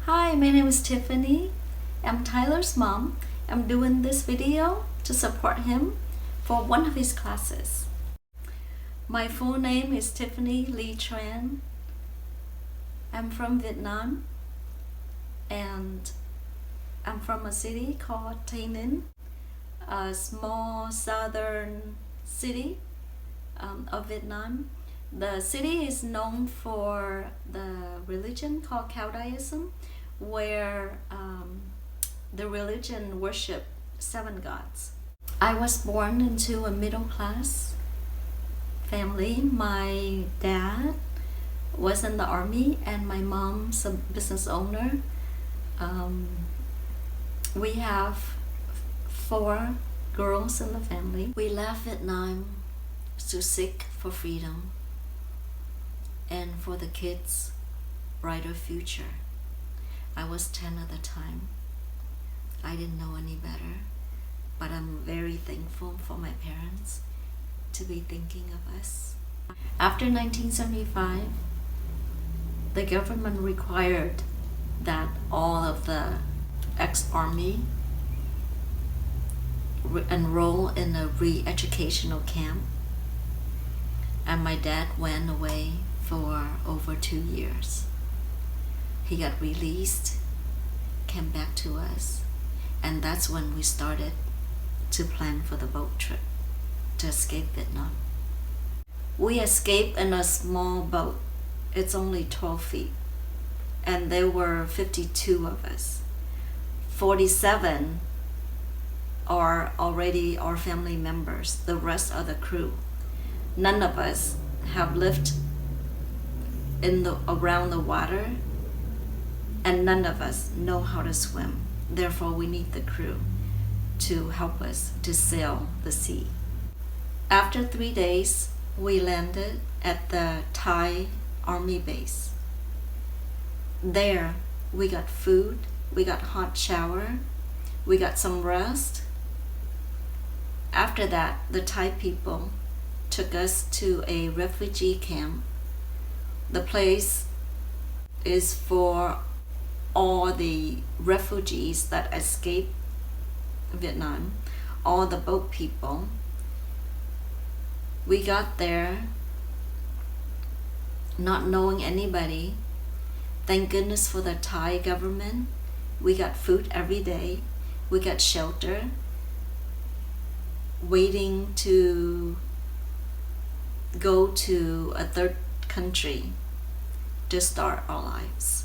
Hi, my name is Tiffany. I'm Tyler's mom. I'm doing this video to support him for one of his classes. My full name is Tiffany Lee Tran. I'm from Vietnam and I'm from a city called Tay Ninh, a small southern city of Vietnam. The city is known for the religion called Caodaism, where the religion worship 7 gods. I was born into a middle class family. My dad was in the army and my mom's a business owner. We have 4 girls in the family. We left Vietnam to seek for freedom and for the kids' brighter future. I was 10 at the time. I didn't know any better, but I'm very thankful for my parents to be thinking of us. After 1975, the government required that all of the ex-army enroll in a re-educational camp, and my dad went away for over 2 years. He got released, came back to us, and that's when we started to plan for the boat trip to escape Vietnam. We escaped in a small boat. It's only 12 feet, and there were 52 of us. 47 are already our family members. The rest are the crew. None of us have lived around the water, and none of us know how to swim. Therefore, we need the crew to help us to sail the sea. After 3 days, we landed at the Thai Army base. There, we got food, we got hot shower, we got some rest. After that, the Thai people took us to a refugee camp. The place is for all the refugees that escaped Vietnam, all the boat people. We got there not knowing anybody. Thank goodness for the Thai government. We got food every day. We got shelter, waiting to go to a third country to start our lives.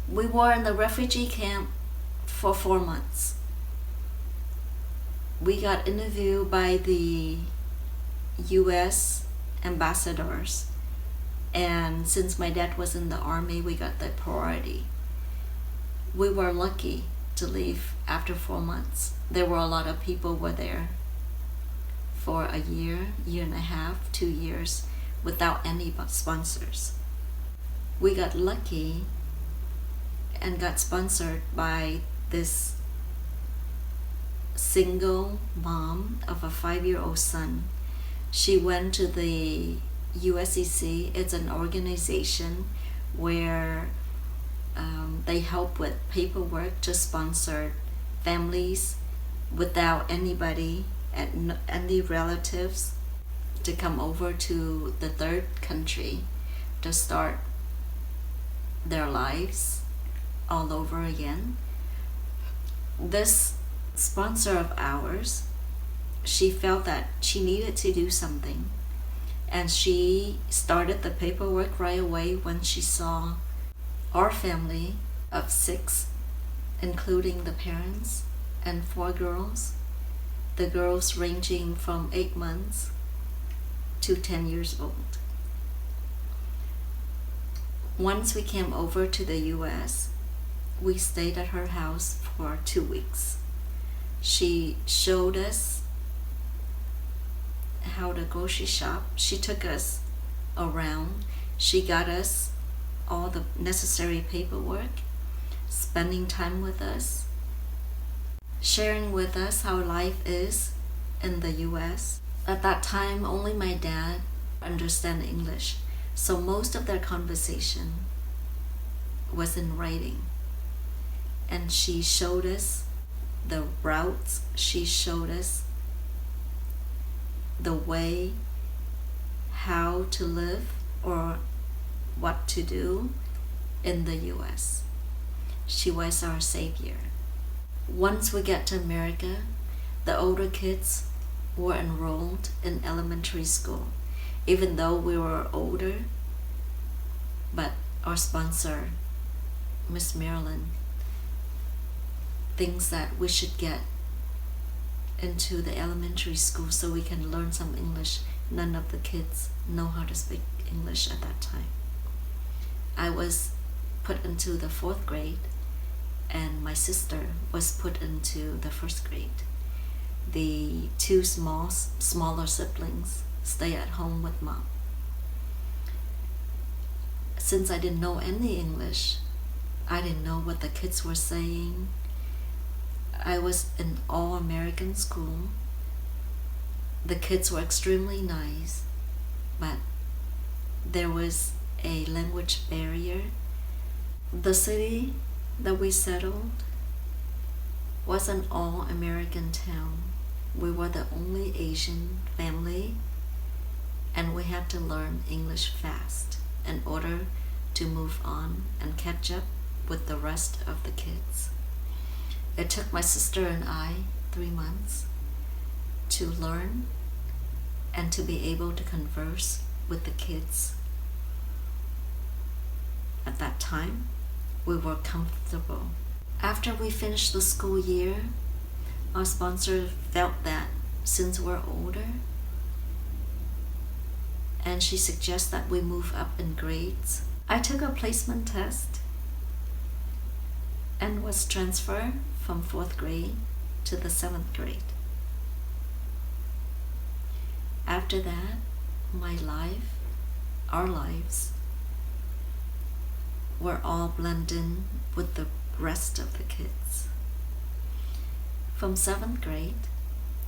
We were in the refugee camp for 4 months. We got interviewed by the US ambassadors, and since my dad was in the army, we got the priority. We were lucky to leave after 4 months. There were a lot of people were there for a year, year and a half, 2 years without any sponsors. We got lucky and got sponsored by this single mom of a 5-year-old son. She went to the USEC. It's an organization where they help with paperwork to sponsor families without anybody and any relatives to come over to the third country to start their lives all over again. This sponsor of ours, she felt that she needed to do something, and she started the paperwork right away when she saw our family of 6, including the parents, and 4 girls. The girls ranging from 8 months to 10 years old. Once we came over to the US, we stayed at her house for 2 weeks. She showed us how to grocery shop. She took us around. She got us all the necessary paperwork, spending time with us, sharing with us how life is in the US. At that time, only my dad understood English, so most of their conversation was in writing. and she showed us the routes, she showed us the way how to live or what to do in the US. She was our savior. Once we got to America, the older kids were enrolled in elementary school, even though we were older. But our sponsor, Miss Marilyn, thinks that we should get into the elementary school so we can learn some English. None of the kids know how to speak English at that time. I was put into the 4th grade, and my sister was put into the 1st grade. The 2 smaller siblings stay at home with mom. Since I didn't know any English, I didn't know what the kids were saying. I was in all-American school. The kids were extremely nice, but there was a language barrier. The city that we settled was an all-American town. We were the only Asian family, and we had to learn English fast in order to move on and catch up with the rest of the kids. It took my sister and I 3 months to learn and to be able to converse with the kids. At that time, we were comfortable. After we finished the school year, our sponsor felt that since we're older, and she suggests that we move up in grades. I took a placement test and was transferred from 4th grade to the 7th grade. After that, our lives were all blended with the rest of the kids. From 7th grade,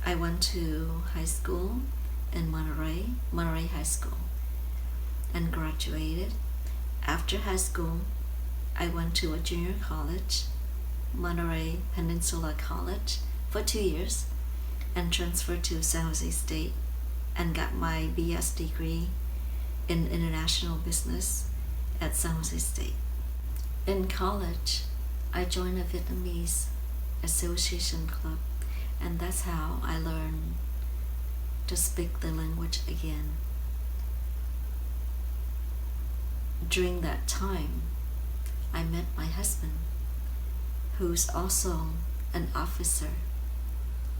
I went to high school in Monterey High School, and graduated. After high school, I went to a junior college, Monterey Peninsula College, for 2 years, and transferred to San Jose State and got my BS degree in international business at San Jose State. In college, I joined a Vietnamese association club, and that's how I learned to speak the language again. During that time, I met my husband, who's also an officer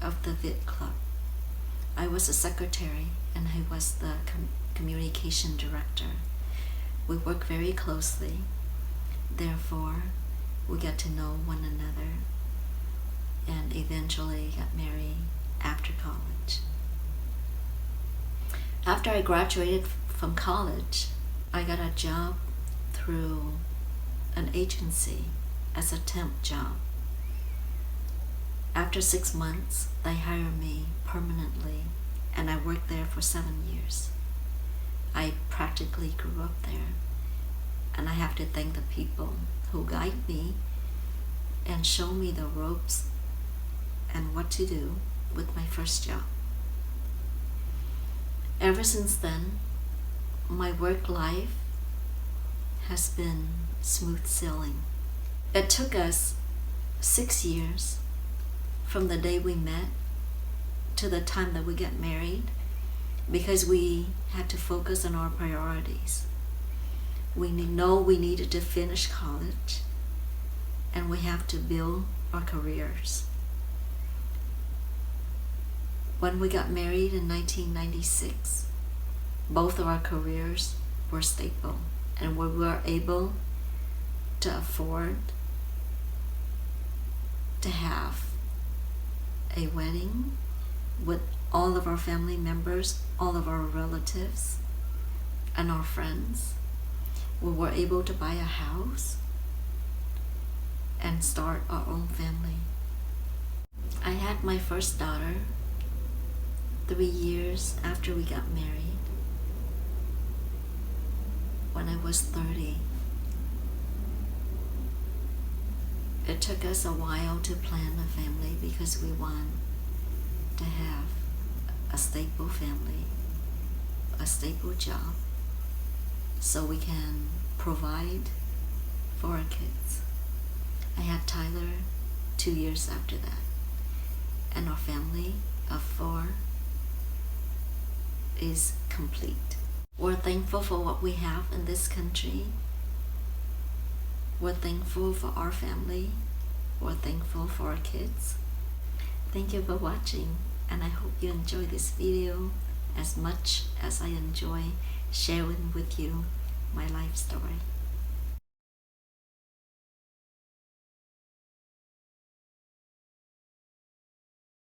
of the Viet Club. I was a secretary and he was the communication director. We worked very closely, therefore we got to know one another and eventually got married after college. After I graduated from college, I got a job through an agency as a temp job. After 6 months, they hired me permanently, and I worked there for 7 years. I practically grew up there, and I have to thank the people who guide me and show me the ropes and what to do with my first job. Ever since then, my work life has been smooth sailing. It took us 6 years from the day we met to the time that we got married because we had to focus on our priorities. We needed to finish college, and we have to build our careers. When we got married in 1996, both of our careers were stable, and we were able to afford to have a wedding with all of our family members, all of our relatives, and our friends. We were able to buy a house and start our own family. I had my first daughter 3 years after we got married, when I was 30. It took us a while to plan a family because we want to have a stable family, a stable job, so we can provide for our kids. I had Tyler 2 years after that, and our family of 4 is complete. We're thankful for what we have in this country. We're thankful for our family. We're thankful for our kids. Thank you for watching, and I hope you enjoy this video as much as I enjoy sharing with you my life story.